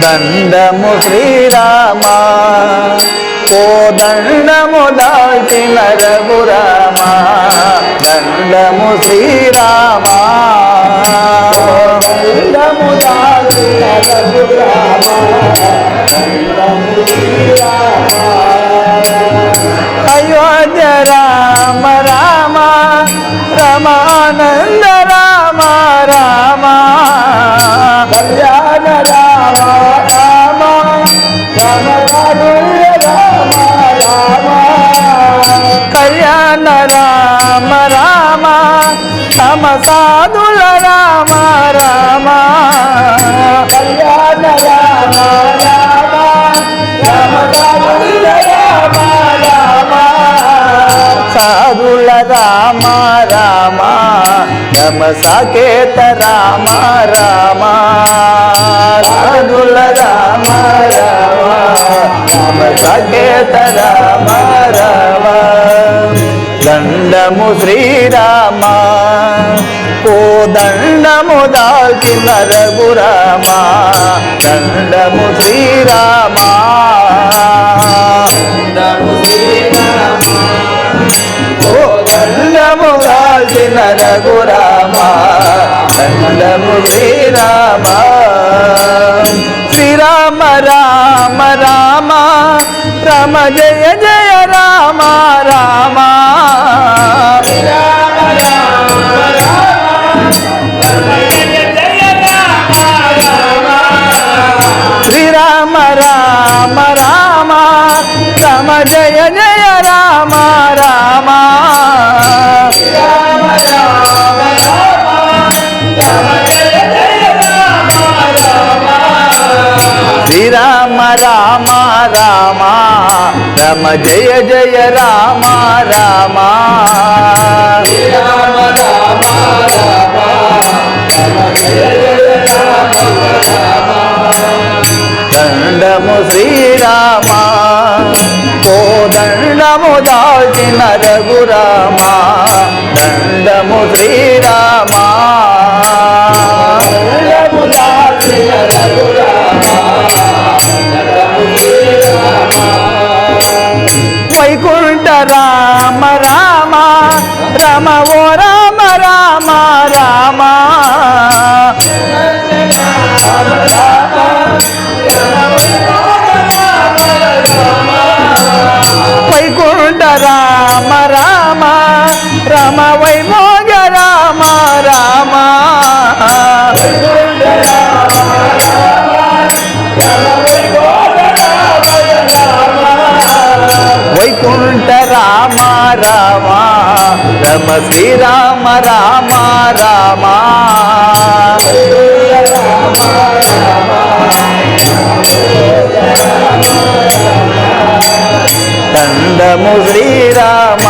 దండము శ్రీరామ కోదండము దాల్చిన రఘురామ దండము శ్రీరామ దండము దాల్చిన రఘురామ దండము శ్రీరామ అయోధ్య రామ రామ రమానంద రామ రామ కళ్యాణ రామ రామ రమణుల్య రామ రామ కళ్యాణ రామ రామ తమ సాధుల రామ రామ కళ్యాణ రామ రామ రమణుల్య రామ రామ సాధుల రామ రామ రమ సాకేత రామ రామ సాధుల రామ రామ రమ సాకేత రామ రామ దండము శ్రీరామ కోదండము దాల్చిన రఘురామ దండము శ్రీరామ దండము శ్రీరామ కోదండము దాల్చిన రఘురామ దండము శ్రీరామ శ్రీరామ రామ రామ రామ జయ జయ రామ రామ శ్రీరామ రామ శ్రీరామ రామ రామ రామ జయ జయ రామ రామ శ్రీరామ రామ రామ రామ జయ జయ రామ రామ శ్రీరామ రామ రామ రమ జయ జయ రామ రామ శ్రీరామ రామ రామ రమ జయ జయ రామ రామ దండము శ్రీరామ కోదండము దాల్చిన రఘురామ దండము శ్రీరామ దండము దాల్చిన రఘురామ దండము శ్రీరామ వైకుంఠ రామ రామ రమ ఓ రామ రామ రామ వైకుంఠ రామ రామ రమ వైమోగ రామ రామ వైకుంఠ రామ రామ రమ శ్రీరామ రామ రామ దండము శ్రీరామ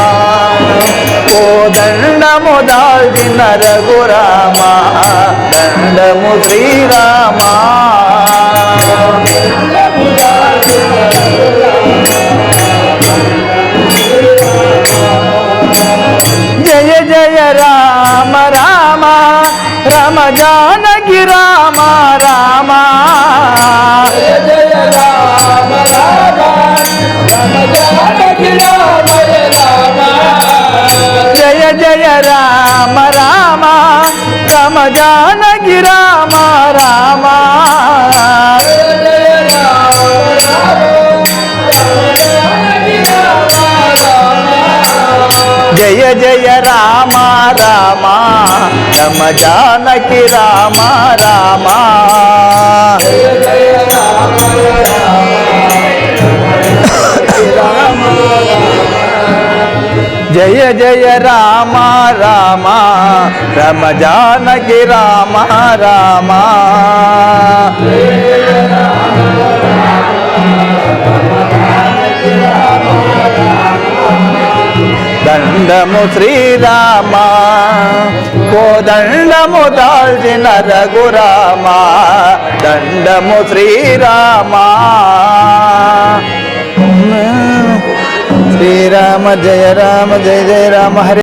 కోదండము దాల్చిన రఘురామ దండము శ్రీరామ జయ జయ రామ రామ రమ జానకి రామ రామ జయ జయ రామ రామ రమ జానకి రామ రామ జయ జయ రామ రామ రమ జానకి రామ రామ జయ జయ రామ రామ రమ జానకి రామ రామ జయ జయ రామ రామ జయ జయ రామ రామ రమ జానకి రామ రామ దండము శ్రీరామ కోదండము దాల్చిన రఘురామ దండము శ్రీరామ శ్రీరామ జయ రామ జయ జయ రామ హరి